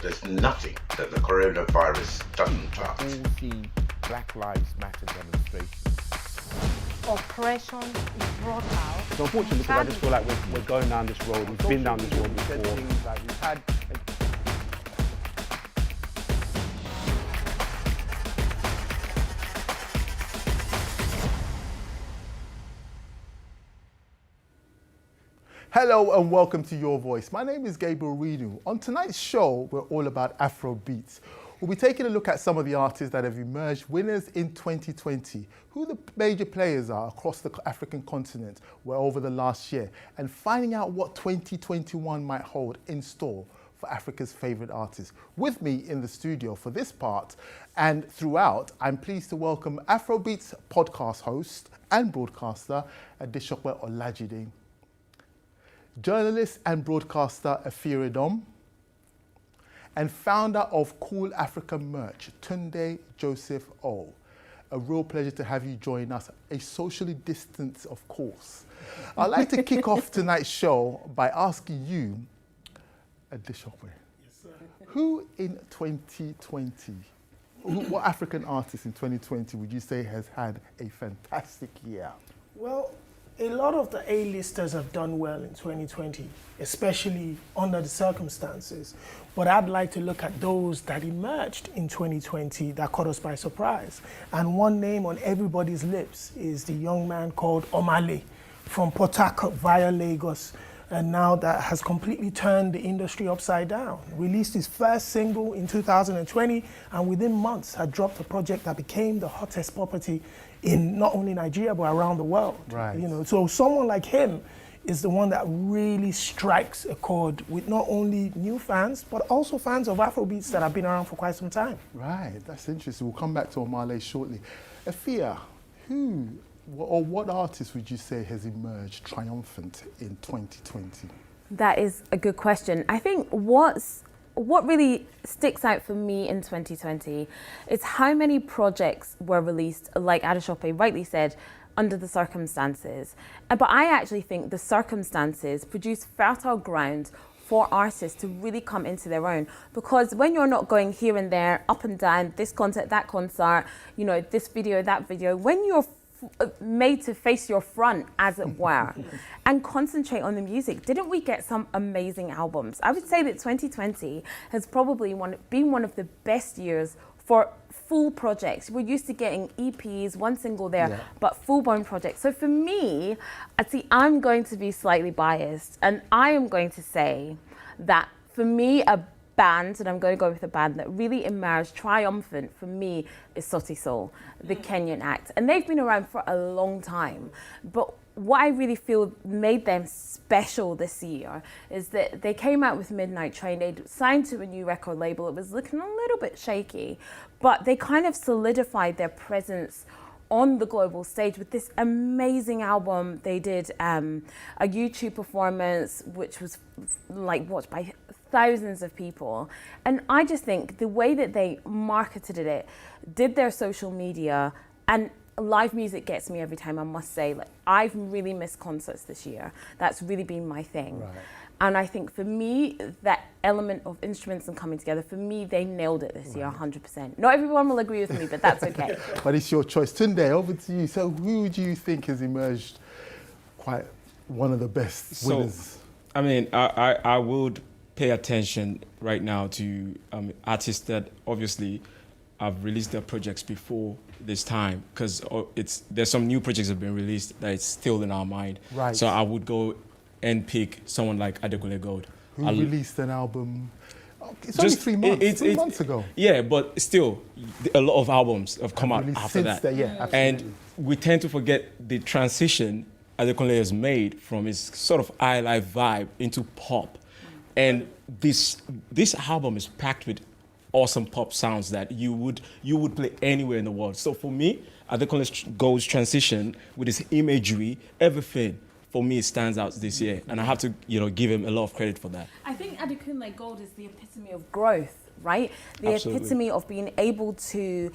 that there's nothing that the coronavirus doesn't touch. All the Black Lives Matter demonstrations. Oppression is brought out. So unfortunately, because I just feel like we're going down this road, we've been down this road before. Things like we've had Hello and welcome to Your Voice. My name is Gabriel Renu. On tonight's show, we're all about Afrobeats. We'll be taking a look at some of the artists that have emerged winners in 2020, who the major players are across the African continent were over the last year, and finding out what 2021 might hold in store for Africa's favourite artists. With me in the studio for this part and throughout, I'm pleased to welcome Afrobeats podcast host and broadcaster Adesope Olajide, journalist and broadcaster Afiridom, and founder of Cool African Merch, Tunde Joseph O. A real pleasure to have you join us, a socially distanced, of course. I'd like to kick off tonight's show by asking you, Adesope, who in 2020, what African artist in 2020 would you say has had a fantastic year? Well, a lot of the A-listers have done well in 2020, especially under the circumstances. But I'd like to look at those that emerged in 2020 that caught us by surprise. And one name on everybody's lips is the young man called Omale from Port Harcourt via Lagos, and now that has completely turned the industry upside down. Released his first single in 2020, and within months had dropped a project that became the hottest property in not only Nigeria, but around the world. Right. You know, so someone like him is the one that really strikes a chord with not only new fans, but also fans of Afrobeats that have been around for quite some time. Right, that's interesting. We'll come back to Omale shortly. Afia, who or what artist would you say has emerged triumphant in 2020? That is a good question. I think what really sticks out for me in 2020 is how many projects were released, like Adesope rightly said, under the circumstances. But I actually think the circumstances produce fertile ground for artists to really come into their own. Because when you're not going here and there, up and down, this concert, that concert, you know, this video, that video, when you're made to face your front, as it were, and concentrate on the music. Didn't we get some amazing albums? I would say that 2020 has probably been one of the best years for full projects. We're used to getting EPs, one single there, but full-blown projects. So for me, I'm going to be slightly biased, and I am going to say that for me, a band, and I'm going to go with a band that really emerged triumphant for me is Sauti Sol, the Kenyan act. And they've been around for a long time. But what I really feel made them special this year is that they came out with Midnight Train. They'd signed to a new record label. It was looking a little bit shaky, but they kind of solidified their presence on the global stage with this amazing album. They did a YouTube performance, which was like watched by thousands of people. And I just think the way that they marketed it, did their social media, and live music gets me every time, I must say. Like, I've really missed concerts this year. That's really been my thing. Right. And I think for me, that element of instruments and coming together, for me, they nailed it this year, 100%. Not everyone will agree with me, but that's okay. But it's your choice. Tunde, over to you. So who do you think has emerged quite one of the best winners? So, I mean, I would pay attention right now to artists that obviously have released their projects before this time, because there's some new projects that have been released that is still in our mind. Right. So I would go and pick someone like Adekunle Gold. Who released an album, it's only 3 months, 3 months ago. Yeah, but still, a lot of albums have come out after that. Absolutely. And we tend to forget the transition Adekunle has made from his sort of highlife vibe into pop. And this album is packed with awesome pop sounds that you would play anywhere in the world. So for me, Adekunle Gold's transition with his imagery, everything, for me, it stands out this year. And I have to, give him a lot of credit for that. I think Adekunle Gold is the epitome of growth, right? The Absolutely. epitome of being able to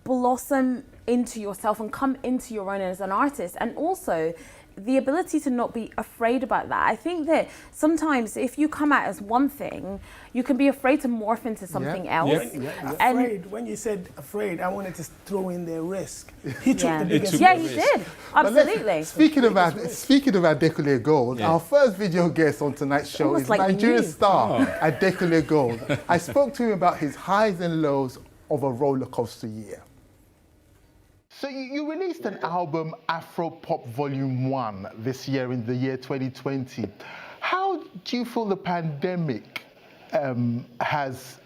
blossom into yourself and come into your own as an artist. And also, the ability to not be afraid about that. I think that sometimes if you come out as one thing, you can be afraid to morph into something else. Afraid. When you said afraid, I wanted to throw in their risk. He took the biggest Yeah, risk. he did. Absolutely. Speaking of Adekunle Gold, our first video guest on tonight's show Almost is like Nigerian me. star Adekunle Gold. I spoke to him about his highs and lows of a roller coaster year. So you released an album, Afro Pop Volume 1, this year in the year 2020. How do you feel the pandemic has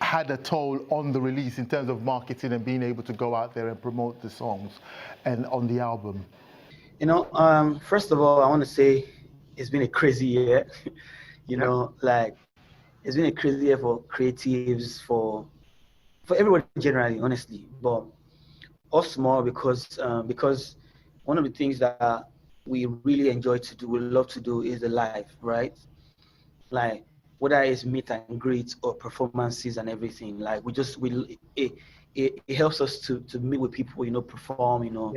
had a toll on the release in terms of marketing and being able to go out there and promote the songs and on the album? You know, first of all, I want to say it's been a crazy year. You know, like it's been a crazy year for creatives, for everyone generally, honestly. But us more because one of the things that we really enjoy to do, we love to do, is the live, right? Like whether it's meet and greet or performances and everything, like it helps us to meet with people, you know, perform, you know,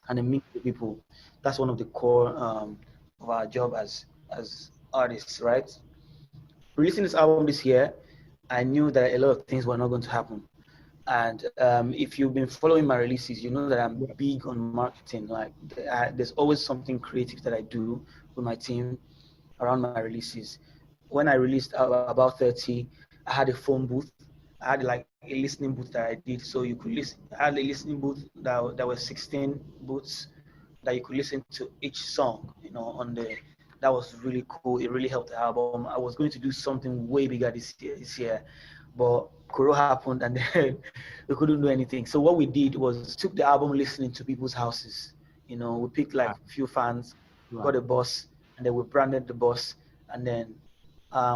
and then meet with people. That's one of the core of our job as artists, right? Releasing this album this year, I knew that a lot of things were not going to happen. And if you've been following my releases, you know that I'm big on marketing. Like there's always something creative that I do with my team around my releases. When I released About 30, I had a phone booth. I had like a listening booth that I did. So you could listen. I had a listening booth that was 16 booths that you could listen to each song, you know, on the. That was really cool. It really helped the album. I was going to do something way bigger this year, but Corona happened and then we couldn't do anything. So what we did was took the album listening to people's houses. You know, we picked like a few fans, got a bus, and then we branded the bus, and then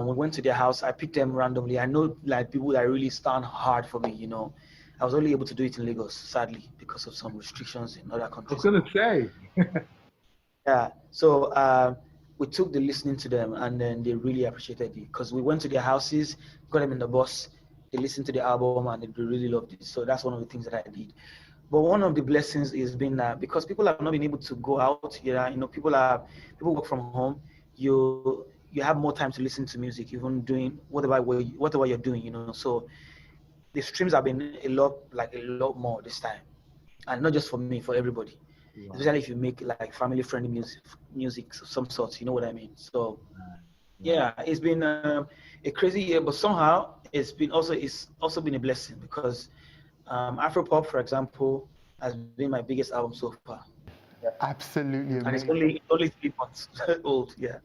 we went to their house. I picked them randomly. I know like people that really stand hard for me, you know. I was only able to do it in Lagos, sadly, because of some restrictions in other countries. I was gonna say. Yeah, so we took the listening to them, and then they really appreciated it because we went to their houses, got them in the bus, they listened to the album, and they really loved it. So that's one of the things that I did. But one of the blessings has been that because people have not been able to go out, you know, people work from home. You have more time to listen to music, even doing whatever you're doing, you know. So the streams have been a lot more this time, and not just for me, for everybody. Wow. Especially if you make like family-friendly music of some sort, you know what I mean. So yeah, it's been a crazy year, but somehow it's also been a blessing because Afropop, for example, has been my biggest album so far. Yeah. Absolutely amazing. And it's only 3 months old. Yeah.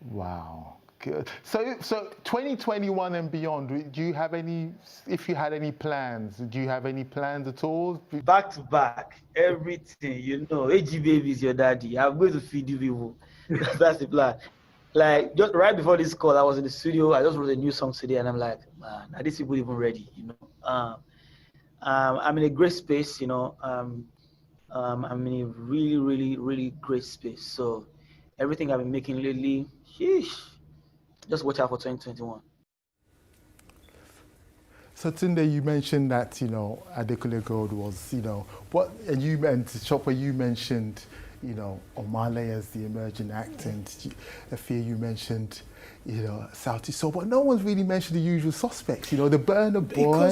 Wow. Good. So 2021 and beyond, do you have any, if you had any plans, do you have any plans at all? Back to back, everything, you know, AG Baby is your daddy. I'm going to feed you people. That's the plan. Like, just right before this call, I was in the studio. I just wrote a new song today, and I'm like, man, are these people even ready, you know? I'm in a great space, you know. I'm in a really, really, really great space. So everything I've been making lately, sheesh. Just watch out for 2021. So Tunde, you mentioned that, you know, Adekunle Gold was, you know, and you meant, Chopper, you mentioned, you know, Omale as the emerging act, and Afia, you mentioned, you know, Sauti Sol, but no one's really mentioned the usual suspects, you know, the Burna Boy,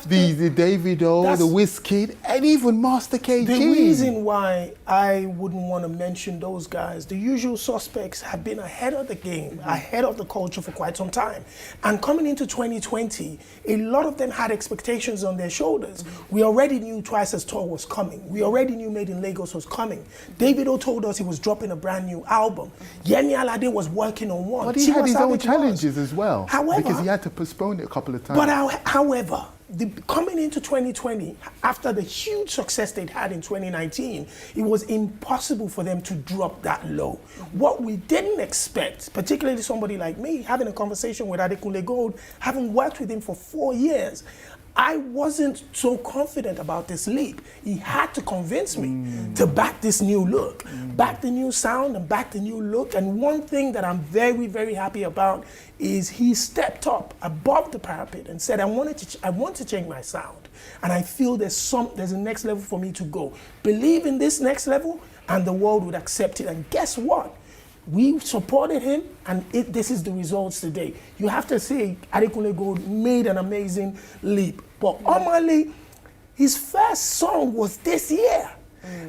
the Davido, the Wizkid, and even Master KG. The reason why I wouldn't want to mention those guys, the usual suspects have been ahead of the game, ahead of the culture for quite some time. And coming into 2020, a lot of them had expectations on their shoulders. We already knew Twice as Tall was coming. We already knew Made in Lagos was coming. Davido told us he was dropping a brand new album. Yemi Alade was working on one. But he had his own challenges as well, because he had to postpone it a couple of times. But however, coming into 2020, after the huge success they'd had in 2019, it was impossible for them to drop that low. What we didn't expect, particularly somebody like me, having a conversation with Adekunle Gold, having worked with him for 4 years, I wasn't so confident about this leap. He had to convince me to back this new look, back the new sound and back the new look. And one thing that I'm very, very happy about is he stepped up above the parapet and said, I want to change my sound. And I feel there's a next level for me to go. Believe in this next level, and the world would accept it. And guess what? We supported him, and this is the results today. You have to say Adekunle Gold made an amazing leap. But Omale, his first song was this year.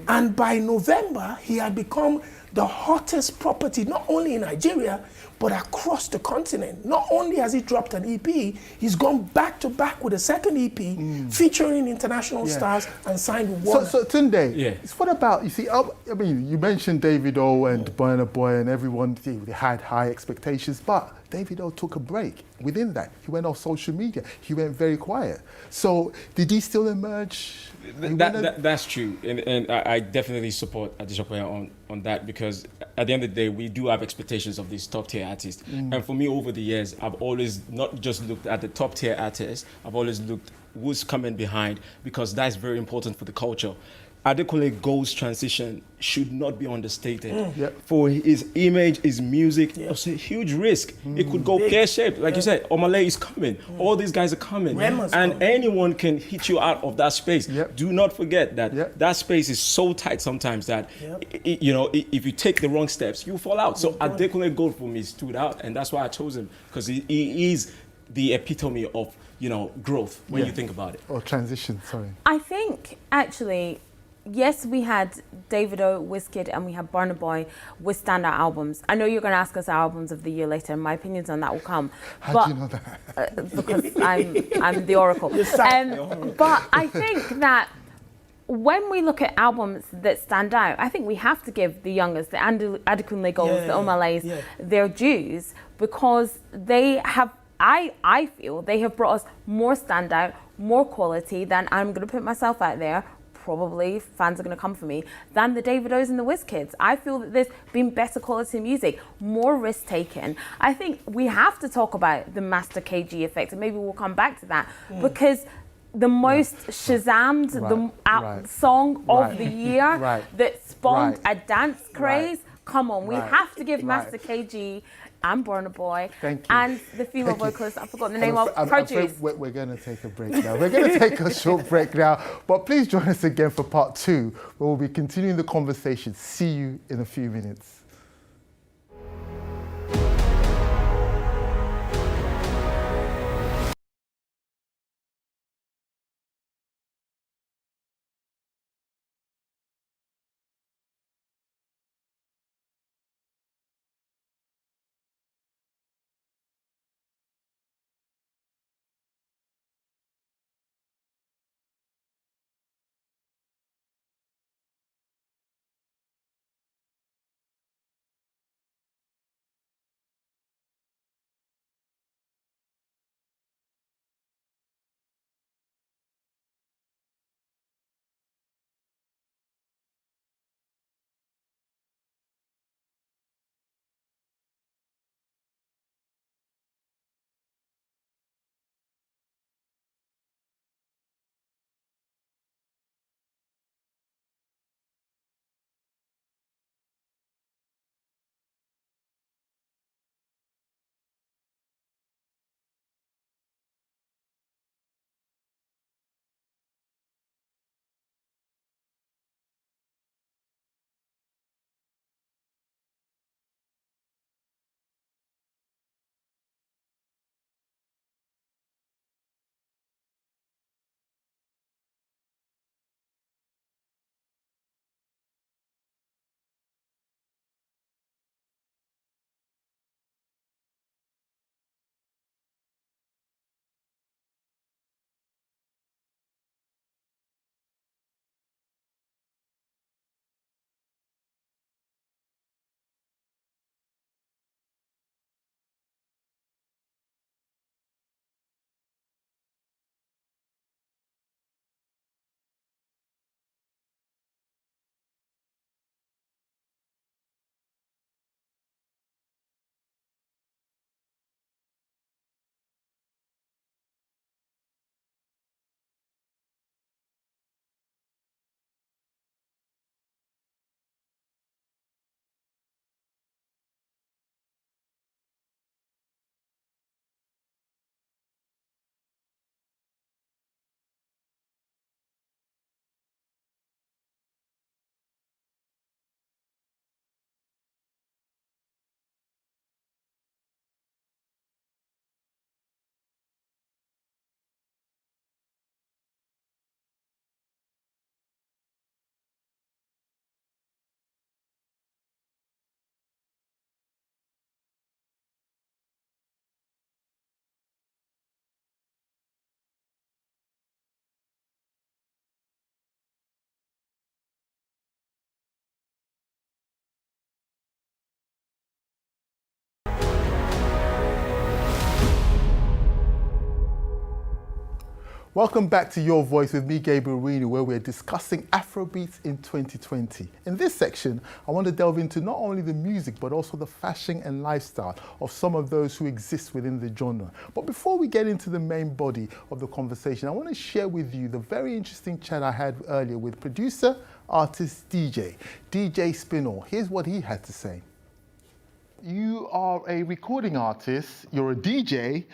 And by November, he had become the hottest property, not only in Nigeria, but across the continent. Not only has he dropped an EP, he's gone back to back with a second EP featuring international stars and signed with Warner. So Tunde, it's what about, you see, I mean, you mentioned Davido and Burna Boy and everyone, they had high expectations, but Davido took a break. Within that, he went off social media. He went very quiet. So did he still emerge? That's true, and I definitely support Adesope on that, because at the end of the day, we do have expectations of these top tier artists. And for me, over the years, I've always not just looked at the top tier artists, I've always looked who's coming behind, because that's very important for the culture. Adekunle Gold's transition should not be understated. For his image, his music, it's a huge risk. It could go pear-shaped. Like you said, Omale is coming. All these guys are coming. And anyone can hit you out of that space. Do not forget that that space is so tight sometimes that, you know, if you take the wrong steps, you fall out. So Adekunle Gold for me stood out, and that's why I chose him, because he is the epitome of, you know, growth when you think about it. Or transition, sorry. I think, actually, yes, we had Davido, Wizkid, and we had Burna Boy with standout albums. I know you're going to ask us our albums of the year later, and my opinions on that will come. How do you know that? Because I'm the oracle. But I think that when we look at albums that stand out, I think we have to give the youngest, the Adekunle Golds, the Omalays, their dues, because they have, I feel, they have brought us more standout, more quality than, I'm going to put myself out there, probably fans are going to come for me, than the Davidos and the Wizkids. I feel that there's been better quality music, more risk taken. I think we have to talk about the Master KG effect, and maybe we'll come back to that, because the most Shazammed song of the year that spawned a dance craze, come on, we have to give Master KG and Burna Boy and the female vocalist, I've forgotten the name of, Produce. We're going to take a break now. We're going to take a short break now, but please join us again for part 2, where we'll be continuing the conversation. See you in a few minutes. Welcome back to Your Voice with me, Gabriel Renu, where we're discussing Afrobeats in 2020. In this section, I want to delve into not only the music, but also the fashion and lifestyle of some of those who exist within the genre. But before we get into the main body of the conversation, I want to share with you the very interesting chat I had earlier with producer, artist, DJ Spinall. Here's what he had to say. You are a recording artist, you're a DJ,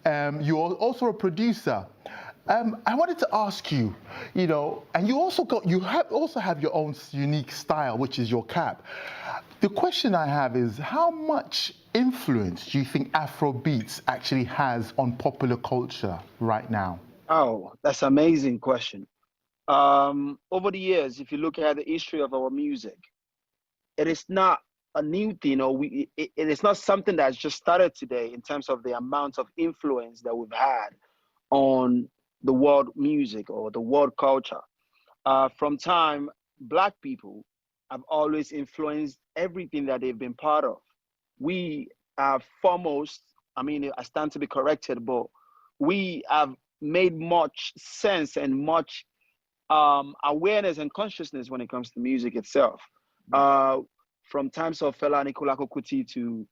you're also a producer. I wanted to ask you, and you also have your own unique style, which is your cap. The question I have is, how much influence do you think Afrobeats actually has on popular culture right now? Oh, that's an amazing question. Over the years, if you look at the history of our music, it is not a new thing, or it is not something that's just started today in terms of the amount of influence that we've had on the world music or the world culture. From time, Black people have always influenced everything that they've been part of. We are foremost, I stand to be corrected, but we have made much sense and much awareness and consciousness when it comes to music itself. From times of Fela Anikulapo Kuti to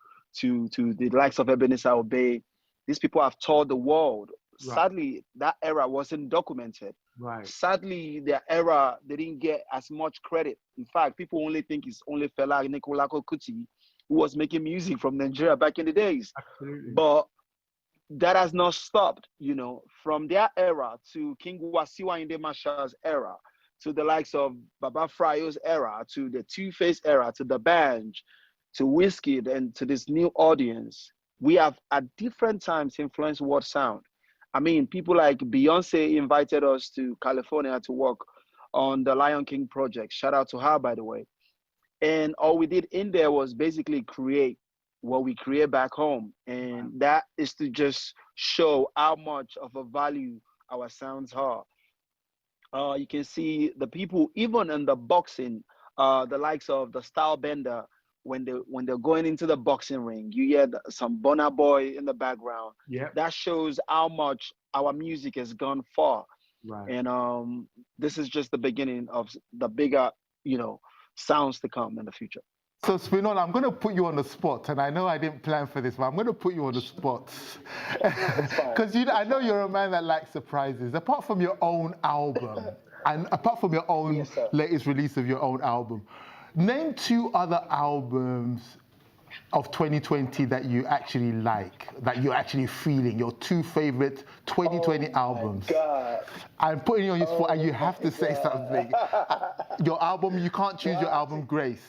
the likes of Ebenezer Obey, these people have toured the world. Right. Sadly, that era wasn't documented. Right. Sadly, their era, they didn't get as much credit. In fact, people only think it's only Fela Anikulapo Kuti who was making music from Nigeria back in the days. Absolutely. But that has not stopped, from their era to King Wasiu Ayinde Marshall's era, to the likes of Baba Frayo's era, to the Two-Face era, to the Banj, to Wizkid, and to this new audience. We have at different times influenced world sound. People like Beyonce invited us to California to work on the Lion King project. Shout out to her, by the way. And all we did in there was basically create what we create back home. And that is to just show how much of a value our sounds are. You can see the people, even in the boxing, the likes of the Style Bender, when they're going into the boxing ring, you hear some Burna Boy in the background. Yeah. That shows how much our music has gone far. Right. And this is just the beginning of the bigger, sounds to come in the future. So Spinall, I'm going to put you on the spot, and I know I didn't plan for this, but I'm going to put you on the spot. Because I know you're a man that likes surprises. Apart from your own album, and apart from your own latest release of your own album, name 2 other albums of 2020 that you actually like, that you're actually feeling, your 2 favorite 2020 albums. God. I'm putting you on your spot, and you have to say something. Your album, you can't choose your album, Grace.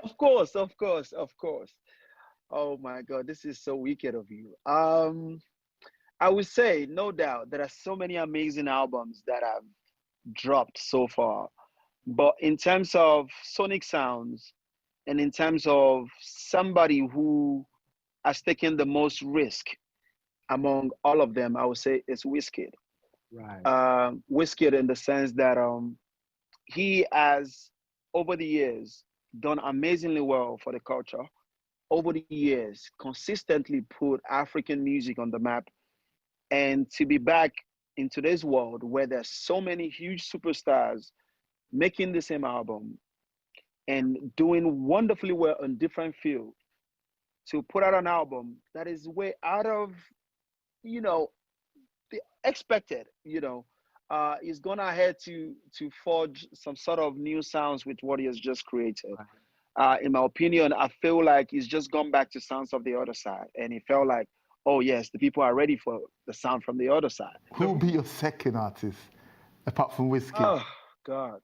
Of course. Oh my God, this is so wicked of you. I would say, no doubt, there are so many amazing albums that have dropped so far. But in terms of sonic sounds, and in terms of somebody who has taken the most risk among all of them, I would say it's Wizkid. Right. Wizkid, in the sense that he has, over the years, done amazingly well for the culture. Over the years, consistently put African music on the map. And to be back in today's world where there's so many huge superstars making the same album and doing wonderfully well on different fields, to put out an album that is way out of, the expected, he's gone ahead to forge some sort of new sounds with what he has just created. In my opinion, I feel like he's just gone back to sounds of the other side, and he felt like, oh yes, the people are ready for the sound from the other side. Who will be your second artist, apart from Wizkid? Oh God,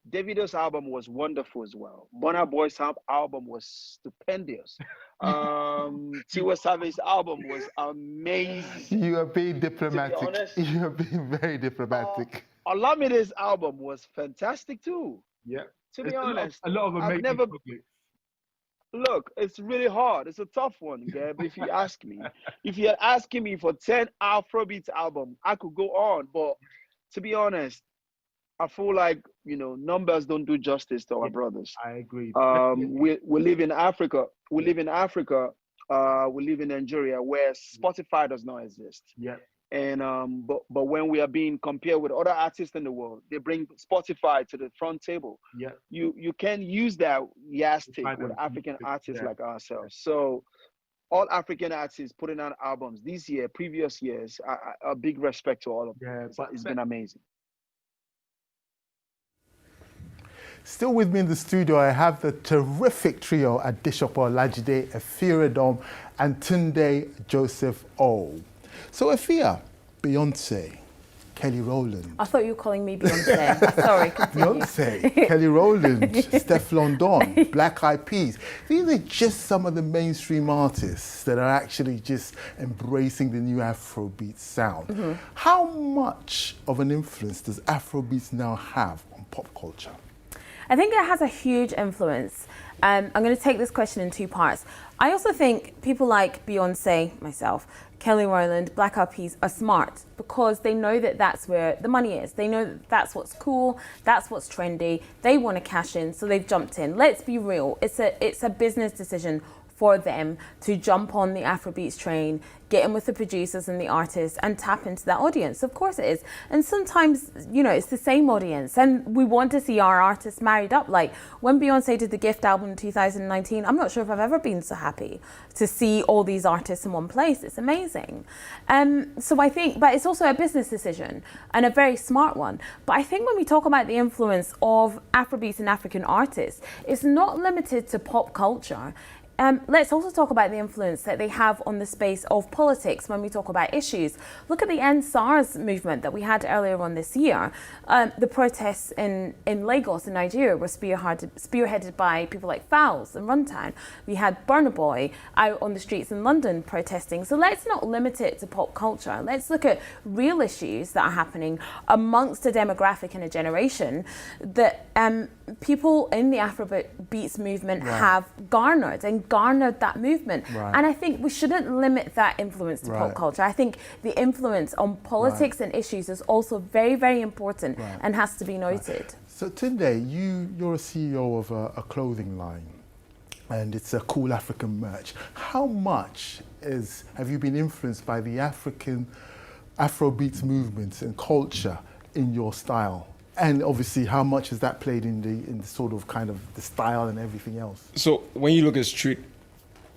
Davido's album was wonderful as well. Burna Boy's album was stupendous. Tiwa Savage's album was amazing. You are being diplomatic. To be honest, you are being very diplomatic. Olamide's album was fantastic too. Yeah. To be honest, a lot of amazing public. Look, it's really hard. It's a tough one, Gab, if you ask me. If you're asking me for 10 Afrobeats album, I could go on. But to be honest, I feel like, numbers don't do justice to our brothers. I agree. We live in Africa. We live in Nigeria, where Spotify does not exist. Yeah. And but when we are being compared with other artists in the world, they bring Spotify to the front table. Yeah. You can use that yardstick with African artists like ourselves. So all African artists putting out albums this year, previous years, a big respect to all of them. It's been amazing. Still with me in the studio, I have the terrific trio Adesope Olajide, Efia Dom, and Tunde Joseph O. So Efia, Beyonce, Kelly Rowland. I thought you were calling me Beyonce. Sorry, continue. Beyonce, Kelly Rowland, Steph London, Black Eyed Peas. These are just some of the mainstream artists that are actually just embracing the new Afrobeat sound. How much of an influence does Afrobeats now have on pop culture? I think it has a huge influence. I'm going to take this question in two parts. I also think people like Beyonce, myself, Kelly Rowland, Black Eyed Peas are smart because they know that that's where the money is. They know that that's what's cool, that's what's trendy. They want to cash in, so they've jumped in. Let's be real. It's a business decision for them to jump on the Afrobeats train, get in with the producers and the artists and tap into that audience. Of course it is. And sometimes, you know, it's the same audience and we want to see our artists married up. Like when Beyonce did the Gift album in 2019, I'm not sure if I've ever been so happy to see all these artists in one place. It's amazing. So I think, but it's also a business decision and a very smart one. But I think when we talk about the influence of Afrobeats and African artists, it's not limited to pop culture. Let's also talk about the influence that they have on the space of politics when we talk about issues. Look at the End SARS movement that we had earlier on this year. The protests in Lagos in Nigeria were spearheaded by people like Fowles and Runtown. We had Burna Boy out on the streets in London protesting. So let's not limit it to pop culture. Let's look at real issues that are happening amongst a demographic and a generation that people in the Afrobeats movement have garnered that movement. And I think we shouldn't limit that influence to pop culture. I think the influence on politics and issues is also very, very important and has to be noted. So Tunde, you're a CEO of a clothing line and it's a cool African merch. How much have you been influenced by the Afrobeats movement and culture in your style? And obviously, how much has that played in the sort of kind of the style and everything else? So when you look at street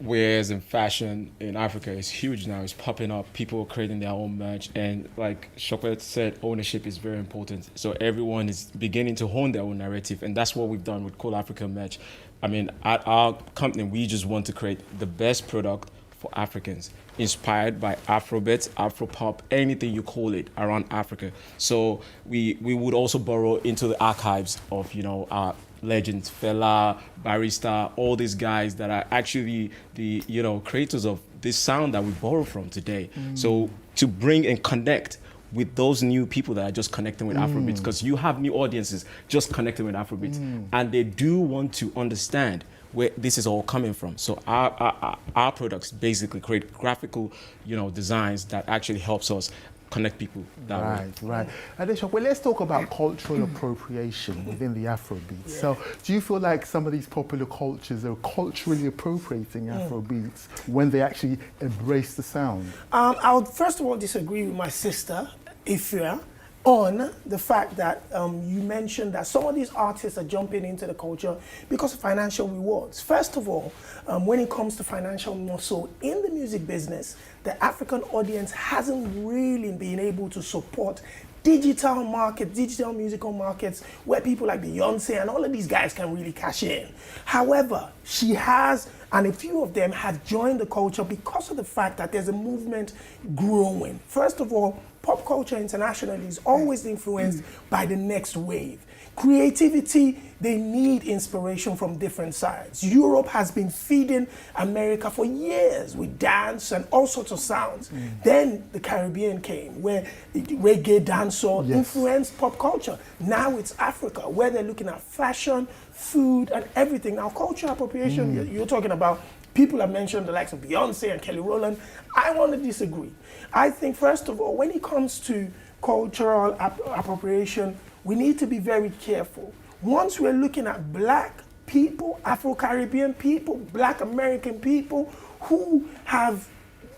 wears and fashion in Africa, it's huge now. It's popping up. People are creating their own merch. And like Shopet said, ownership is very important. So everyone is beginning to hone their own narrative. And that's what we've done with Cool African Merch. I mean, at our company, we just want to create the best product for Africans, inspired by Afrobeats, Afropop, anything you call it around Africa. So we would also borrow into the archives of, you know, our legends, Fela, Barista, all these guys that are actually the, you know, creators of this sound that we borrow from today. So to bring and connect with those new people that are just connecting with Afrobeats, because you have new audiences just connecting with Afrobeats, and they do want to understand where this is all coming from. So our products basically create graphical, you know, designs that actually helps us connect people that way. Right. Adesope, well, let's talk about cultural appropriation within the Afrobeats. So do you feel like some of these popular cultures are culturally appropriating Afrobeats when they actually embrace the sound? I would first of all disagree with my sister, Ifya, on the fact that you mentioned that some of these artists are jumping into the culture because of financial rewards. First of all, when it comes to financial muscle in the music business, the African audience hasn't really been able to support digital markets, digital musical markets, where people like Beyonce and all of these guys can really cash in. However, she has, and a few of them have joined the culture because of the fact that there's a movement growing. First of all, pop culture internationally is always influenced by the next wave. Creativity, they need inspiration from different sides. Europe has been feeding America for years with dance and all sorts of sounds. Then the Caribbean came, where reggae, dancehall influenced pop culture. Now it's Africa, where they're looking at fashion, food, and everything. Now, cultural appropriation, you're talking about, people have mentioned the likes of Beyonce and Kelly Rowland. I want to disagree. I think, first of all, when it comes to cultural appropriation, we need to be very careful. Once we're looking at black people, Afro-Caribbean people, black American people who have,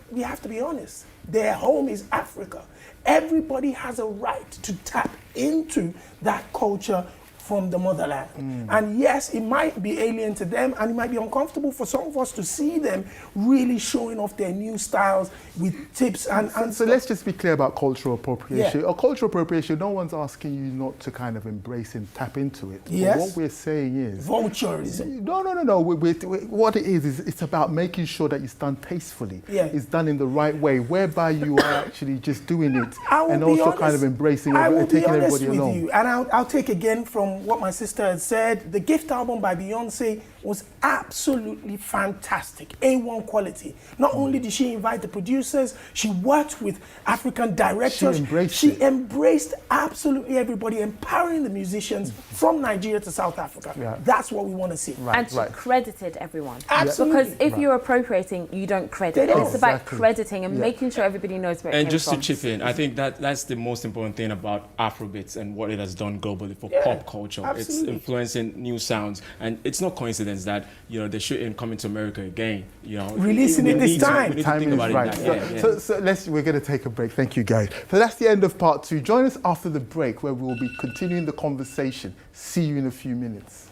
we have to be honest, Their home is Africa. Everybody has a right to tap into that culture from the motherland. And yes, it might be alien to them, and it might be uncomfortable for some of us to see them really showing off their new styles with tips and So let's just be clear about cultural appropriation. Yeah. Or cultural appropriation, no one's asking you not to kind of embrace and tap into it. Yes. But what we're saying is... vulturism. No. What it is it's about making sure that it's done tastefully. Yeah. It's done in the right way, whereby you are actually just doing it I will and be also honest, kind of embracing I will and be taking honest everybody with along. you, and I'll take again from what my sister had said. The Gift album by Beyonce was absolutely fantastic, A1 quality. Not only did she invite the producers, she worked with African directors. She embraced it. Embraced absolutely everybody, empowering the musicians from Nigeria to South Africa. Yeah. That's what we want to see. And she credited everyone. Absolutely. Because if you're appropriating, you don't credit. They don't. It's about Exactly. crediting and making sure everybody knows where it And came just from. to chip in, I think that's the most important thing about Afrobeats and what it has done globally for Yeah, pop culture. It's absolutely. influencing new sounds, and it's no coincidence that they shouldn't come into America again. Releasing it this time. We need to Time think is about right. it. That, yeah. So we're going to take a break. Thank you, guys. So that's the end of part 2. Join us after the break, where we will be continuing the conversation. See you in a few minutes.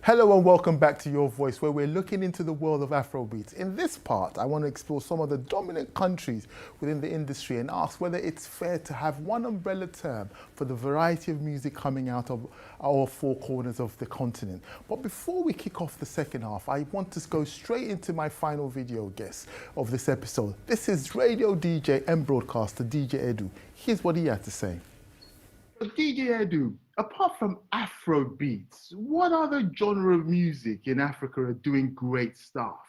Hello and welcome back to Your Voice, where we're looking into the world of Afrobeats. In this part, I want to explore some of the dominant countries within the industry and ask whether it's fair to have one umbrella term for the variety of music coming out of our four corners of the continent. But before we kick off the second half, I want to go straight into my final video guest of this episode. This is radio DJ and broadcaster DJ Edu. Here's what he had to say. DJ Edu, apart from Afrobeats, what other genre of music in Africa are doing great stuff?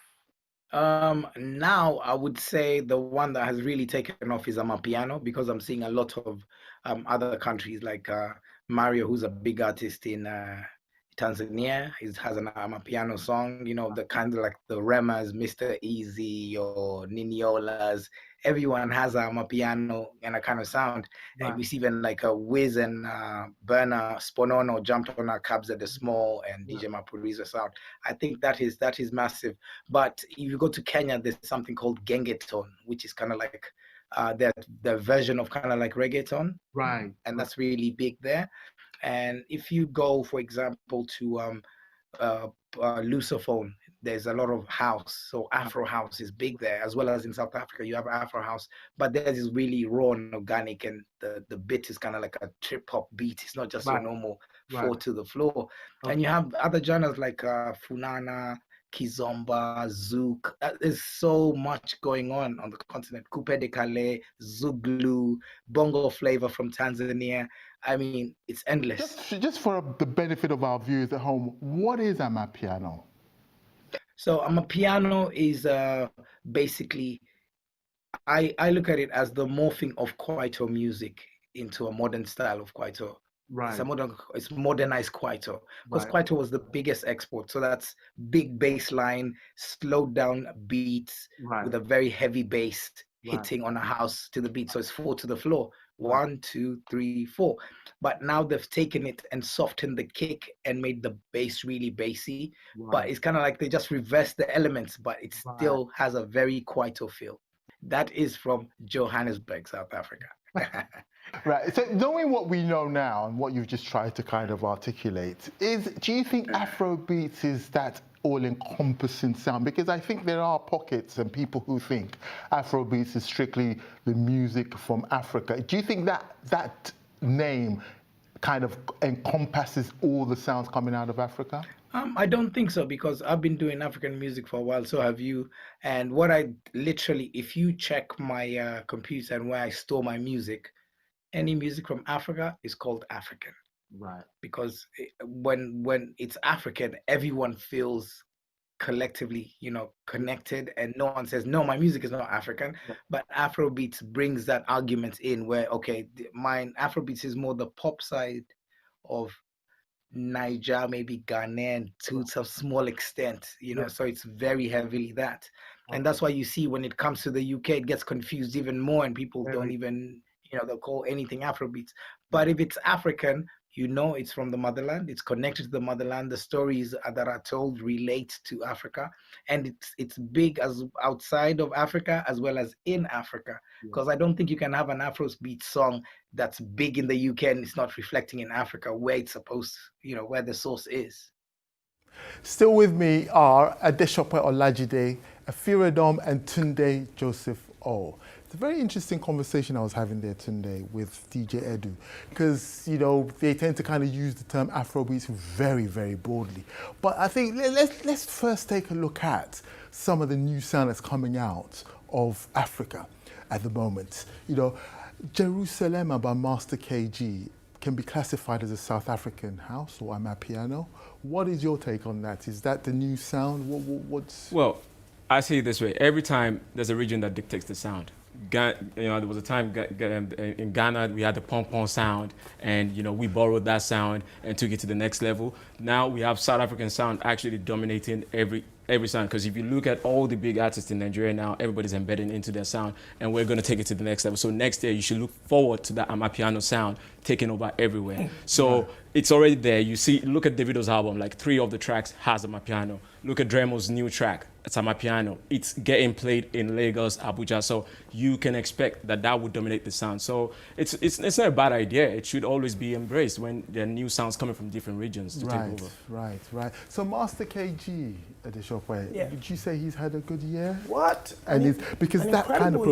Now I would say the one that has really taken off is Amapiano, because I'm seeing a lot of other countries like Mario, who's a big artist in Tanzania has an Amapiano song, you know, the kind of like the Remas, Mr. Easy or Niniolas. Everyone has a Amapiano and a kind of sound. And we see even like a Wiz and Burner Sponono jumped on our cabs at the small and DJ Mapuriza sound. I think that is massive. But if you go to Kenya, there's something called gengeton, which is kind of like their version of kind of like reggaeton. Right. And that's really big there. And if you go, for example, to Lusophone, there's a lot of house. So Afro house is big there, as well as in South Africa, you have Afro house. But theirs is really raw and organic, and the beat is kind of like a trip hop beat. It's not just your normal 4 to the floor. And you have other genres like Funana, Kizomba, Zouk. There's so much going on the continent. Coupe de Calais, Zuglu, Bongo flavor from Tanzania. I mean, it's endless. Just for the benefit of our viewers at home, what is Amapiano? So Amapiano is basically, I look at it as the morphing of Kwaito music into a modern style of Kwaito. Right. It's modernized Kwaito, because Kwaito was the biggest export. So that's big bass line, slowed down beats with a very heavy bass hitting on a house to the beat. So it's 4 to the floor. 1, 2, 3, 4. But now they've taken it and softened the kick and made the bass really bassy. But it's kind of like they just reversed the elements, but it still has a very Kwaito feel. That is from Johannesburg, South Africa. Right. So knowing what we know now and what you've just tried to kind of articulate, do you think Afrobeats is that all-encompassing sound? Because I think there are pockets and people who think Afrobeats is strictly the music from Africa. Do you think that name kind of encompasses all the sounds coming out of Africa? I don't think so, because I've been doing African music for a while, so have you. And what I literally, if you check my computer and where I store my music, any music from Africa is called African. Right. Because when it's African, everyone feels collectively, connected, and no one says, no, my music is not African. But Afrobeats brings that argument in where, okay, mine Afrobeats is more the pop side of Niger, maybe Ghanaian to some small extent, so it's very heavily that. And that's why you see when it comes to the UK, it gets confused even more, and people don't even, they'll call anything Afrobeats. But if it's African, it's from the motherland, it's connected to the motherland, the stories that are told relate to Africa, and it's big as outside of Africa as well as in Africa, because I don't think you can have an Afrobeat song that's big in the UK and it's not reflecting in Africa where it's supposed to, where the source is. Still with me are Adesope Olajide, Afiradom, and Tunde Joseph O. It's a very interesting conversation I was having there, Tunde, with DJ Edu, because, they tend to kind of use the term Afrobeats very, very broadly. But I think let's first take a look at some of the new sound that's coming out of Africa at the moment. Jerusalem by Master KG can be classified as a South African house or Amapiano. What is your take on that? Is that the new sound? What's... Well, I see it this way. Every time there's a region that dictates the sound. There was a time in Ghana we had the pom-pom sound, and we borrowed that sound and took it to the next level. Now we have South African sound actually dominating every sound, because if you look at all the big artists in Nigeria now, everybody's embedding into their sound, and we're going to take it to the next level. So next year you should look forward to that Amapiano sound taking over everywhere. So it's already there. Look at Davido's album, like 3 of the tracks has Amapiano. Look at Dremo's new track, it's Amapiano. It's getting played in Lagos, Abuja, so you can expect that would dominate the sound. So it's not a bad idea. It should always be embraced when there are new sounds coming from different regions to take over. Right. So Master KG, Adesope, would you say he's had a good year? What? And because that kind of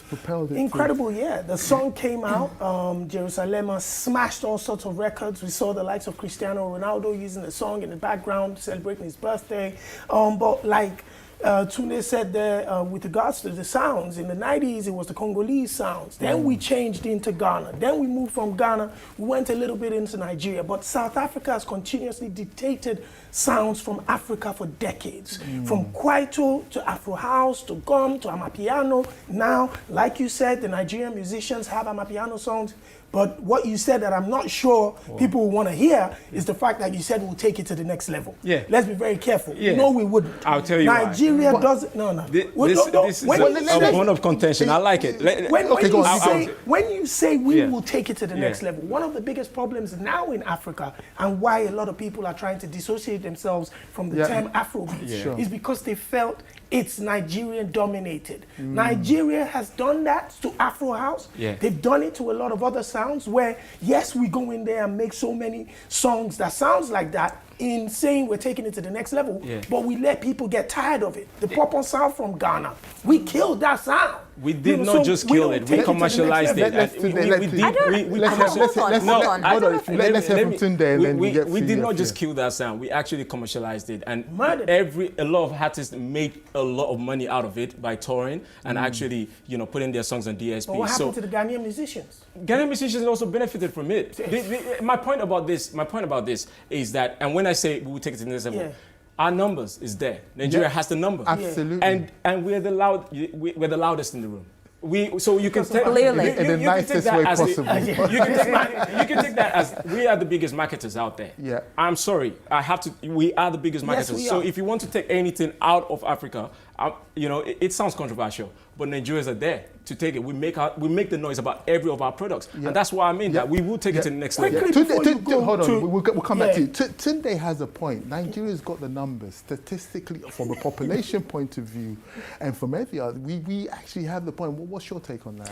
propelled it. Incredible year. The song came out, Jerusalem smashed all sorts of records. We saw the likes of Cristiano Ronaldo using the song in the background, celebrating his birthday. But like Tunde said there, with regards to the sounds, in the 90s, it was the Congolese sounds. Then we changed into Ghana. Then we moved from Ghana, we went a little bit into Nigeria. But South Africa has continuously dictated sounds from Africa for decades. From Kwaito to Afro House to Gum to Amapiano. Now, like you said, the Nigerian musicians have Amapiano songs. But what you said that I'm not sure people will want to hear is the fact that you said we'll take it to the next level. Yeah. Let's be very careful. Yeah. No, we wouldn't. I'll tell you Nigeria why. doesn't. No. This is a bone of contention. I like it. When you say we will take it to the next level, one of the biggest problems now in Africa and why a lot of people are trying to dissociate themselves from the term Afrobeats is because they felt it's Nigerian dominated. Nigeria has done that to Afro House. They've done it to a lot of other sounds where, yes, we go in there and make so many songs that sounds like that in saying we're taking it to the next level, but we let people get tired of it. The pop sound from Ghana, we killed that sound. We did not just kill it, we commercialized it. Let's hear from Tunde and then we get We did not just kill that sound, we actually commercialized it. And a lot of artists made a lot of money out of it by touring and actually, putting their songs on DSP. But what happened to the Ghanaian musicians? Ghanaian musicians also benefited from it. My point about this is that, and when I say we will take it to the next level, our numbers is there. Nigeria has the numbers. Absolutely. And we're the loudest in the room. So you can take Clearly. in the nicest way possible. You can take that as we are the biggest marketers out there. Yeah. I'm sorry, we are the biggest marketers. So if you want to take anything out of Africa, it sounds controversial, but Nigerians are there to take it. We make the noise about every of our products, and that's why I mean that we will take it to the next level. Hold on, we'll come back to you. Tunde has a point. Nigeria's got the numbers statistically from a population point of view, and from every other. We actually have the point. What's your take on that?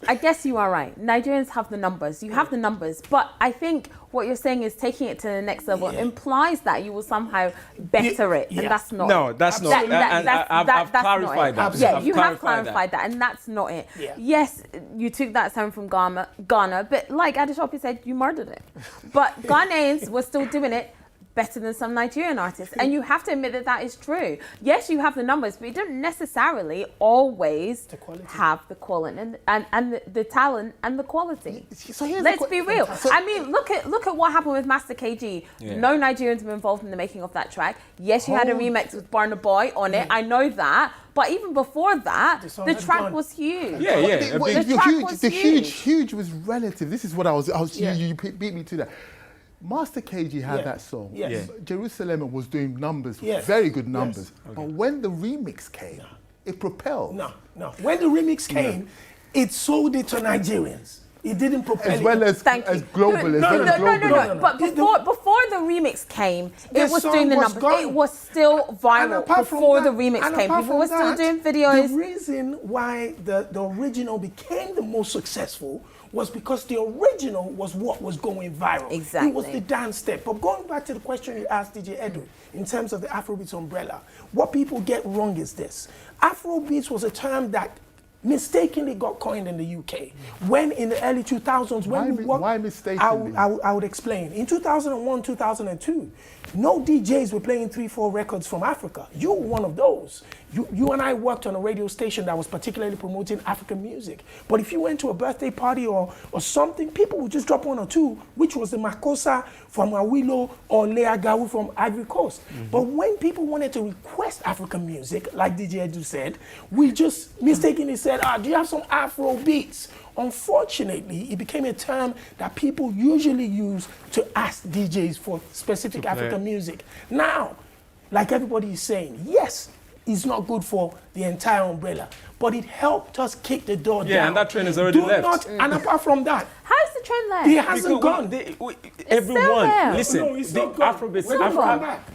I guess you are right. Nigerians have the numbers. You have the numbers. But I think what you're saying is taking it to the next level implies that you will somehow better it. And that's not No, that's not. I've clarified that. Yeah, you have clarified that. And that's not it. Yeah. Yes, you took that sound from Ghana, but like Adeshope said, you murdered it. But Ghanaians were still doing it better than some Nigerian artists. And you have to admit that that is true. Yes, you have the numbers, but you don't necessarily always have the quality and the talent and the quality. So let's be real. I mean, look at what happened with Master KG. No Nigerians were involved in the making of that track. Yes, you had a remix with Burna Boy on it. I know that. But even before that, the track was huge. The huge was relative. This is what I was you beat me to that. Master KG had that song. Jerusalem was doing numbers, very good numbers. But when the remix came, it propelled. No. When the remix came, it sold it to Nigerians. It didn't propel as well as global. No. But before the remix came, it was doing the numbers. It was still viral before the remix came. People were still doing videos. The reason why the original became the most successful was because the original was what was going viral. Exactly. It was the dance step. But going back to the question you asked DJ Edwin, in terms of the Afrobeats umbrella, what people get wrong is this. Afrobeats was a term that mistakenly got coined in the UK. When in the early 2000s, why mistakenly? I would explain. In 2001, 2002, no DJs were playing 3-4 records from Africa. You were one of those. You and I worked on a radio station that was particularly promoting African music. But if you went to a birthday party or something, people would just drop one or two, which was the Makossa from Awilo or Leagawu from Ivory Coast. But when people wanted to request African music, like DJ Edu said, we just mistakenly said, do you have some Afro beats? Unfortunately, it became a term that people usually use to ask DJs for specific African music. Now, like everybody is saying, yes, it's not good for the entire umbrella, but it helped us kick the door down. Yeah, and that trend has already left. And apart from that, how's the trend left? It hasn't gone. Everyone, listen, the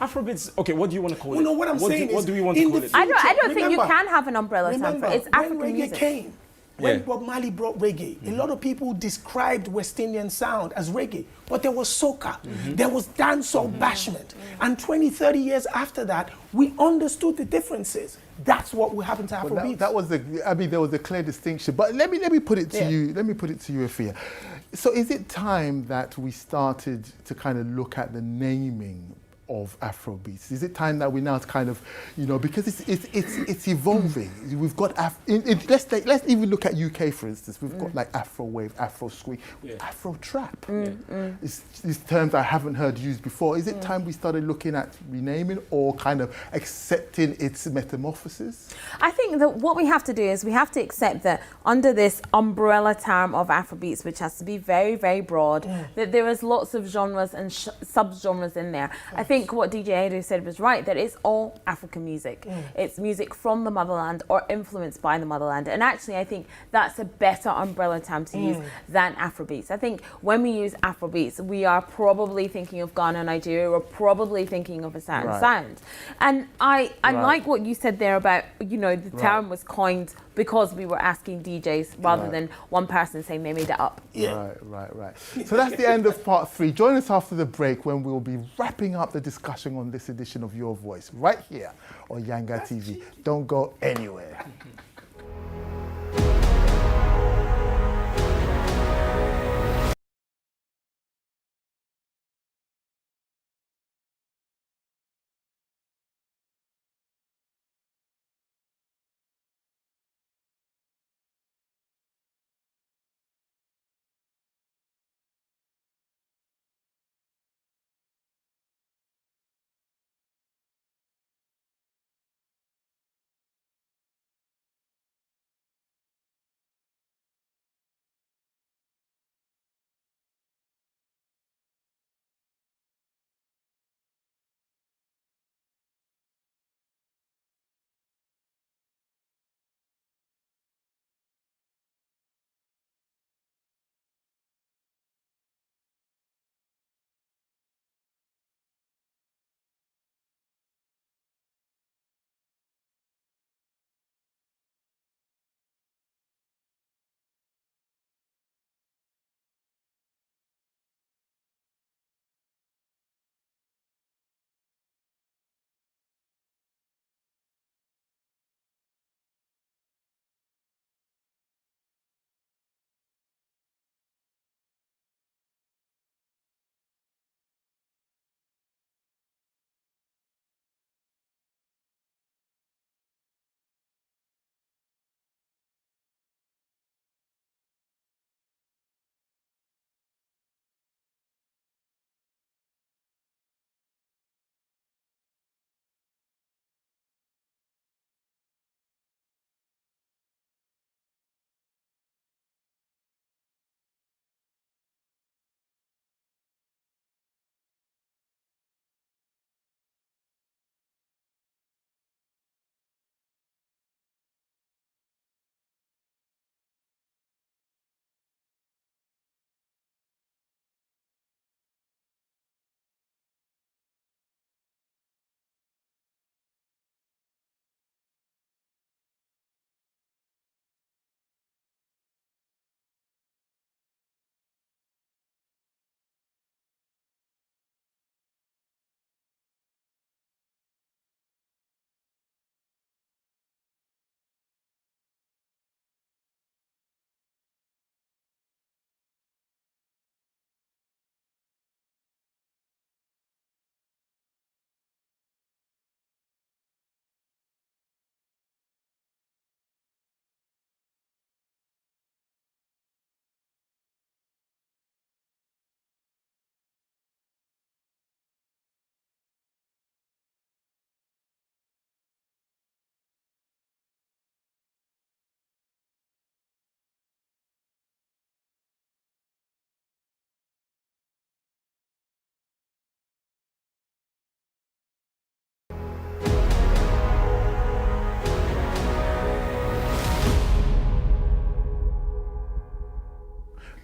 Afrobeats, okay, what do you want to call it? No, what I'm saying what do we want to call it? I don't think you can have an umbrella term for it. It's African music. When Bob Marley brought reggae, a lot of people described West Indian sound as reggae, but there was soca, there was dancehall bashment. And 20, 30 years after that, we understood the differences. That's what will happen to Afrobeats. There was a clear distinction. But let me put it to you. Let me put it to you, Afia. So is it time that we started to kind of look at the naming of Afrobeats? Is it time that we now kind of, because it's evolving. We've got let's even look at UK for instance. We've got like Afro wave, Afro swing, Afro trap. These terms I haven't heard used before. Is it time we started looking at renaming or kind of accepting its metamorphosis? I think that what we have to do is we have to accept that under this umbrella term of Afrobeats, which has to be very, very broad, that there is lots of genres and sub-genres in there. I think what DJ Edu said was right, that it's all African music. It's music from the motherland or influenced by the motherland. And actually, I think that's a better umbrella term to use than Afrobeats. I think when we use Afrobeats, we are probably thinking of Ghana, Nigeria, we're probably thinking of a certain sound. And I like what you said there about, the term was coined because we were asking DJs rather than one person saying they made it up. Right. So that's the end of part 3. Join us after the break when we'll be wrapping up the discussion on this edition of Your Voice right here on Yanga TV. Don't go anywhere.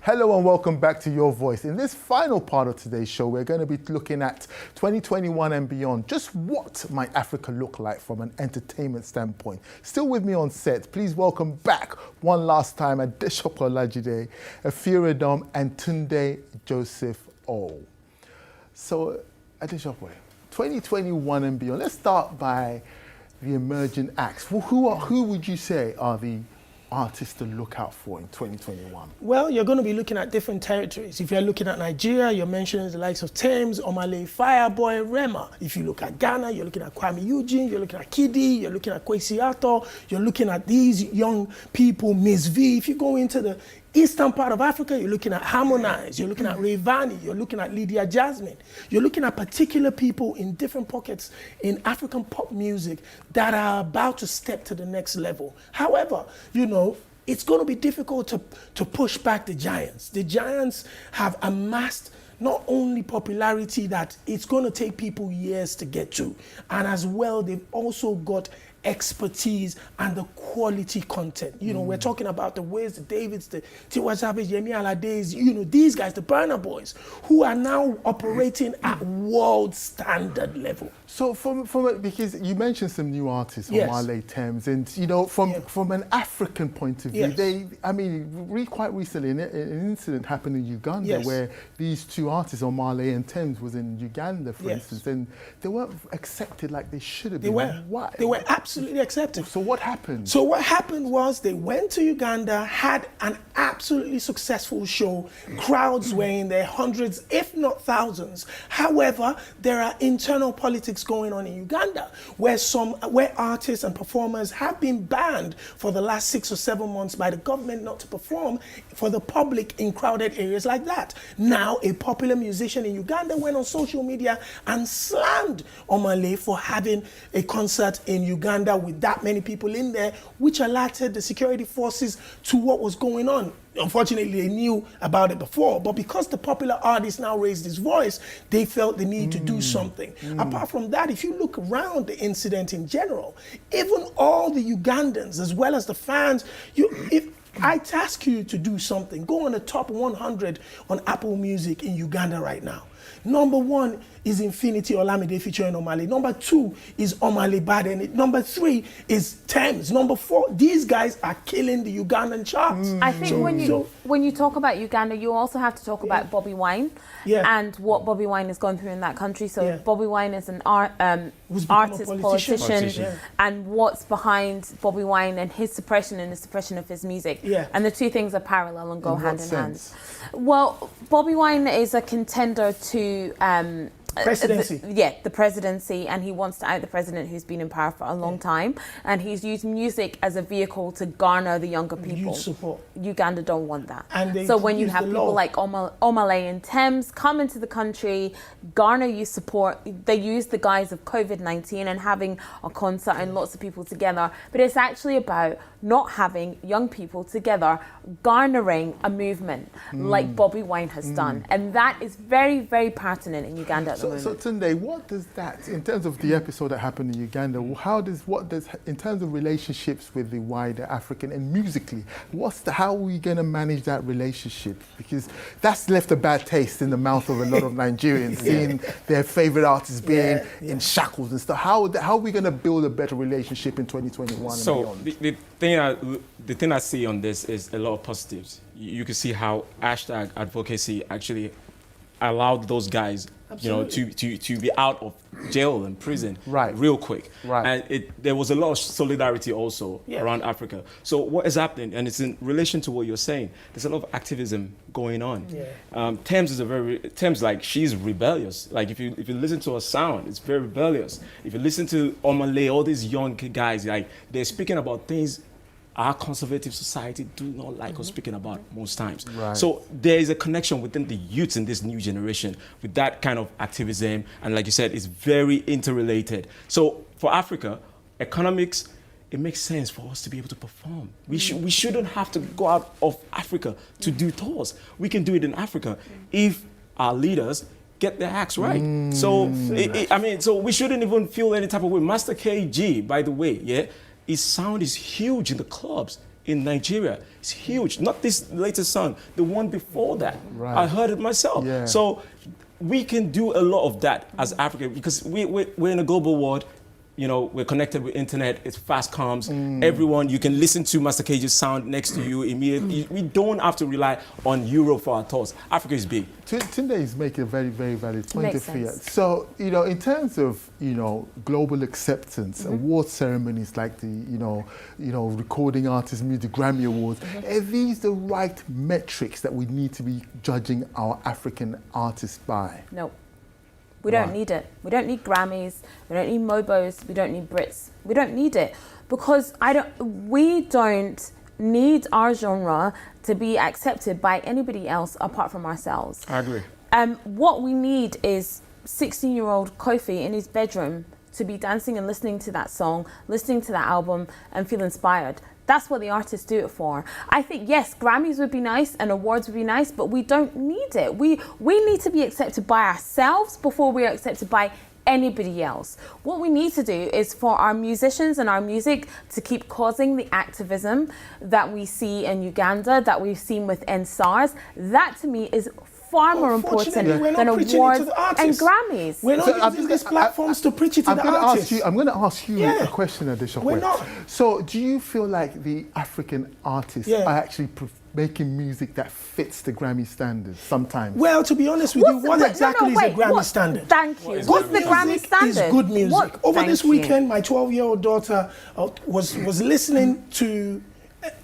Hello and welcome back to Your Voice. In this final part of today's show, we're going to be looking at 2021 and beyond. Just what might Africa look like from an entertainment standpoint? Still with me on set, please welcome back one last time Adesope Olajide, Afiradom and Tunde Joseph O. So Adesope, 2021 and beyond. Let's start by the emerging acts. Who would you say are the artists to look out for in 2021? Well, you're going to be looking at different territories. If you're looking at Nigeria, you're mentioning the likes of Thames, Omale, Fireboy, Rema. If you look at Ghana, you're looking at Kwame Eugene, you're looking at Kidi, you're looking at Kwesi Arthur, you're looking at these young people, Miss V. If you go into the eastern part of Africa, you're looking at Harmonize, you're looking at Rayvani, you're looking at Lydia Jasmine. You're looking at particular people in different pockets in African pop music that are about to step to the next level. However, you know, it's going to be difficult to push back the giants. The giants have amassed not only popularity that it's going to take people years to get to, and as well, they've also got expertise and the quality content. You know, we're talking about the Wiz, the Davids, the Tiwa Savage, Yemi Alades, you know, these guys, the Burna Boys, who are now operating at world standard level. So because you mentioned some new artists, Yes. Omale, Thames, and you know, from an African point of view, Yes. quite recently, an incident happened in Uganda Yes. where these two artists, Omale and Thames, was in Uganda, for Yes. instance, and they weren't accepted like they should have They been. were. Why? They were absolutely accepted. So what happened? So what happened was they went to Uganda, had an absolutely successful show. Crowds were in their hundreds, if not thousands. However, there are internal politics going on in Uganda where artists and performers have been banned for the last 6 or 7 months by the government not to perform for the public in crowded areas like that. Now, a popular musician in Uganda went on social media and slammed Omale for having a concert in Uganda with that many people in there, which alerted the security forces to what was going on. Unfortunately, they knew about it before, but because the popular artist now raised his voice, they felt the need to do something. Apart from that, if you look around the incident in general, even all the Ugandans, as well as the fans, if I task you to do something, go on the top 100 on Apple Music in Uganda right now. Number 1 is Infinity Olamide featuring Omale. Number 2 is Omale Baden. Number 3 is Thames. Number 4, these guys are killing the Ugandan charts. I think when you talk about Uganda, you also have to talk about Bobby Wine and what Bobby Wine has gone through in that country. So Bobby Wine is an artist, politician, and what's behind Bobby Wine and his suppression and the suppression of his music. And the two things are parallel and go hand in hand. Well, Bobby Wine is a contender to presidency. The presidency, and he wants to out the president who's been in power for a long time, and he's used music as a vehicle to garner the younger people. Youth support. Uganda don't want that. And so when you have people like Omale and Thames come into the country, garner youth support, they use the guise of COVID-19 and having a concert and lots of people together, but it's actually about not having young people together, garnering a movement like Bobby Wine has done. And that is very, very pertinent in Uganda at the moment. So Tunde, what does that, in terms of the episode that happened in Uganda, in terms of relationships with the wider African and musically, how are we going to manage that relationship? Because that's left a bad taste in the mouth of a lot of Nigerians, seeing their favorite artists being in shackles and stuff. How are we going to build a better relationship in 2021 and beyond? The thing I see on this is a lot of positives. You can see how #advocacy actually allowed those guys, to be out of jail and prison real quick. And there was a lot of solidarity also around Africa. So what is happening, and it's in relation to what you're saying, there's a lot of activism going on. Thames, like, she's rebellious. Like, if you listen to her sound, it's very rebellious. If you listen to Omale, all these young guys, like, they're speaking about things our conservative society do not like us speaking about most times. So there is a connection within the youth in this new generation with that kind of activism, and like you said, it's very interrelated. So for Africa, economics, it makes sense for us to be able to perform. We shouldn't have to go out of Africa to do tours. We can do it in Africa if our leaders get their acts right. So so we shouldn't even feel any type of way. Master KG, by the way, his sound is huge in the clubs in Nigeria. It's huge. Not this latest song, the one before that. I heard it myself. So we can do a lot of that as Africa, because we're in a global world. we're connected with internet. It's fast comms. Everyone, you can listen to Master Cage's sound next to you immediately. We don't have to rely on Europe for our thoughts. Africa is big. Tunde is making a very, very valid point Makes of view. sense. So, in terms of, global acceptance, award ceremonies like the, recording artists, music, Grammy Awards, are these the right metrics that we need to be judging our African artists by? No. We don't need it. We don't need Grammys. We don't need Mobos. We don't need Brits. We don't need it because we don't need our genre to be accepted by anybody else apart from ourselves. I agree. What we need is 16-year-old Kofi in his bedroom to be dancing and listening to that song, listening to that album and feel inspired. That's what the artists do it for. I think, yes, Grammys would be nice and awards would be nice, but we don't need it. We need to be accepted by ourselves before we are accepted by anybody else. What we need to do is for our musicians and our music to keep causing the activism that we see in Uganda, that we've seen with NSARS. That to me is far more important than awards and Grammys. We're not using these platforms to preach it to the artists. I'm going to ask you a question, Adeshokwe. We're not. So, do you feel like the African artists are actually making music that fits the Grammy standards sometimes? Well, to be honest with you, what exactly is a Grammy standard? Thank you. What's the Grammy standard? Is good music. Over this weekend, my 12-year-old daughter was listening to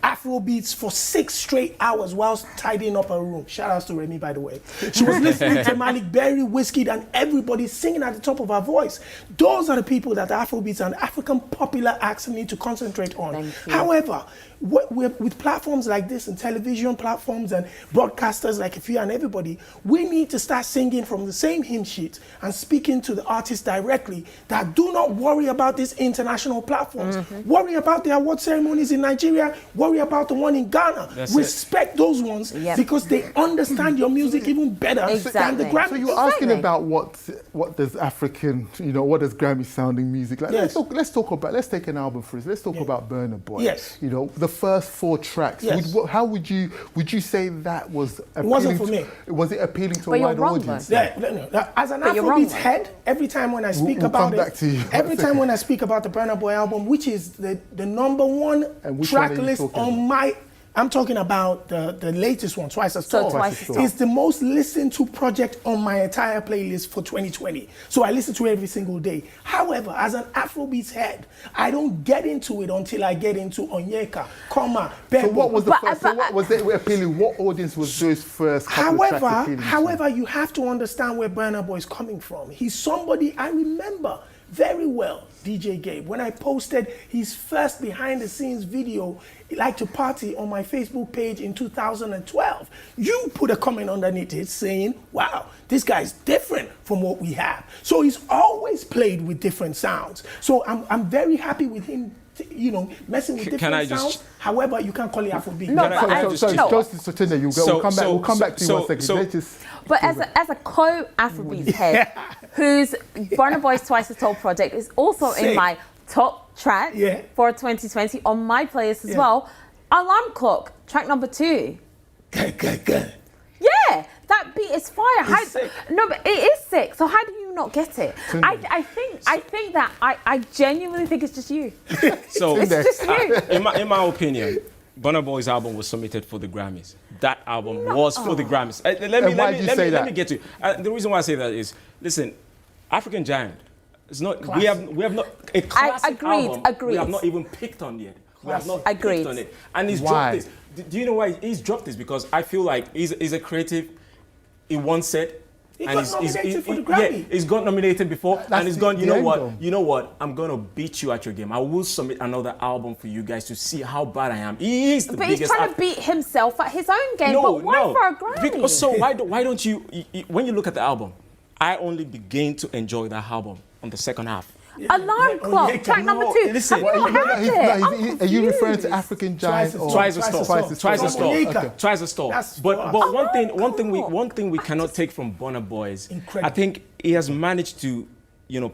Afrobeats for 6 straight hours whilst tidying up her room. Shout outs to Remy, by the way. She was listening to Malik Berry, Wizkid, and everybody singing at the top of her voice. Those are the people that the Afrobeats and African popular acts need to concentrate on. However, with platforms like this and television platforms and broadcasters like Ify and everybody, we need to start singing from the same hymn sheet and speaking to the artists directly that do not worry about these international platforms. Worry about the award ceremonies in Nigeria, worry about the one in Ghana. Respect those ones because they understand your music even better than the Grammys. So you're asking about what does African, what does Grammy sounding music like? Let's take an album for us. Let's talk about Burna Boy. Yes. The first 4 tracks. Yes. How would you say that was appealing? It wasn't for me. Was it appealing to a wider audience? No. As an Afrobeats head, every time when I speak about it, every time when I speak about the Burna Boy album, which is the #1 track list on my, I'm talking about the latest one, Twice as Tall. It's the most listened to project on my entire playlist for 2020. So I listen to it every single day. However, as an Afrobeats head, I don't get into it until I get into Onyeka, Koma, Bebo. So what was the first? So what was it appealing? What audience was those first couple of tracks appealing to? However, you have to understand where Burna Boy is coming from. He's somebody I remember very well, DJ Gabe, when I posted his first behind-the-scenes video, Like to Party, on my Facebook page in 2012. You put a comment underneath it saying, wow, this guy's different from what we have. So he's always played with different sounds. So I'm very happy with him, messing with different sounds. However, you can't call it Afrobeat. We'll come back to you one second. But as a co-Afrobeats head, whose Burna Boy's Twice as Tall project is also in my top track for 2020 on my playlist as well, Alarm Clock, track #2. Yeah, that beat is fire. No, but it is sick. So how do you not get it? I think that I genuinely think it's just you. So it's just you. In my opinion, Burna Boy's album was submitted for the Grammys. That album was for the Grammys. Let me get to it. The reason why I say that is, listen, African Giant. It's not. We have not a classic album. We have not even picked on yet. We have not picked on it, and he's dropped this. Do you know why he's dropped this? Because I feel like he's a creative. He once said. He got nominated for the Grammy. He's got nominated before, and he's gone. You know what? I'm gonna beat you at your game. I will submit another album for you guys to see how bad I am. He is the biggest. But he's trying to beat himself at his own game. But why for a Grammy? So why don't you? When you look at the album, I only began to enjoy that album on the second half. Alarm Clock, track #2. Listen, are you referring to African Giant or Twice as Tall? But one thing we cannot take from Burna Boy is, I think he has managed to,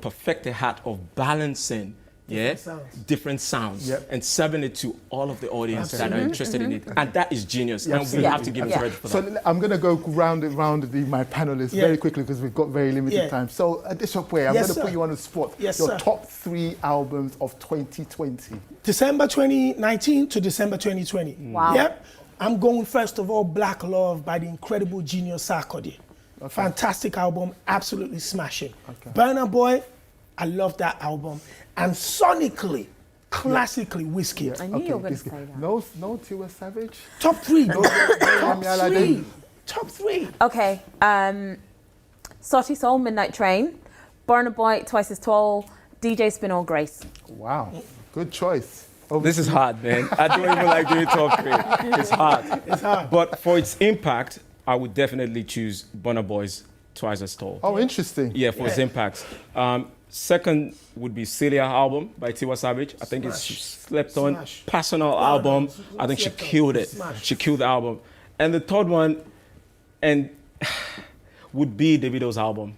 perfect the art of balancing different sounds, Yep. and serving it to all of the audience that are interested in it. And that is genius. And we Absolutely. have to give him credit for that. So I'm going to go round my panelists very quickly because we've got very limited time. So Adeshokwe, I'm going to put you on the spot. Yes, Your sir. top 3 albums of 2020. December 2019 to December 2020. Wow. Yep. I'm going first of all, Black Love by the incredible Genius Sarkodie. Fantastic album, absolutely smashing. Burna Boy, I love that album. And sonically, classically, Whiskey. I knew you were going to say that. No Tiwa Savage? Top 3. Top Yala 3. Deng. Top 3. Okay. Sauti Soul, Midnight Train, Burna Boy, Twice as Tall, DJ Spin All Grace. Wow, good choice. This is hard, man. I don't even like doing top 3. It's hard. It's hard. But for its impact, I would definitely choose Burna Boy's Twice as Tall. Oh, interesting. Yeah, for its impacts. Second would be Celia album by Tiwa Savage. I think it's slept on. Personal album. I think she killed it. She killed the album. And the third one, would be Davido's album.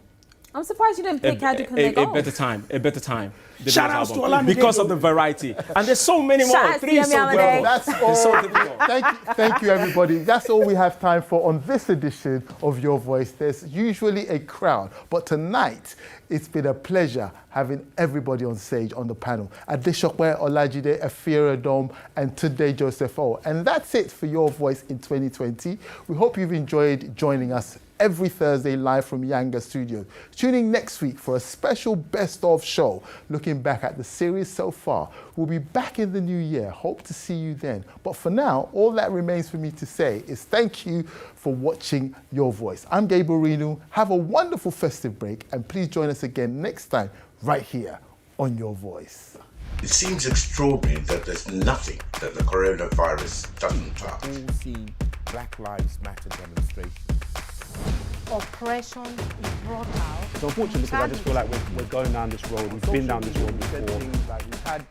I'm surprised you didn't pick How Deep Can They Go? A better time. Davido's Shout outs to album. Olamide Because of the variety. And there's so many more. Shout out to 3 is so Yemi difficult. Alade. That's all. It's so difficult. Thank you, everybody. That's all we have time for on this edition of Your Voice. There's usually a crowd, but tonight it's been a pleasure having everybody on stage on the panel. Adeshokwe Olajide, Afira Dom, and Tunde Joseph O. And that's it for Your Voice in 2020. We hope you've enjoyed joining us every Thursday live from Yanga Studios. Tune in next week for a special best of show looking back at the series so far. We'll be back in the new year. Hope to see you then. But for now, all that remains for me to say is thank you for watching Your Voice. I'm Gabriel Renu. Have a wonderful festive break and please join us again next time right here on Your Voice. It seems extraordinary that there's nothing that the coronavirus doesn't touch. All seen Black Lives Matter demonstrations. Oppression is brought out. So unfortunately, because I just feel like we're going down this road. We've been down this road before. Things like we've had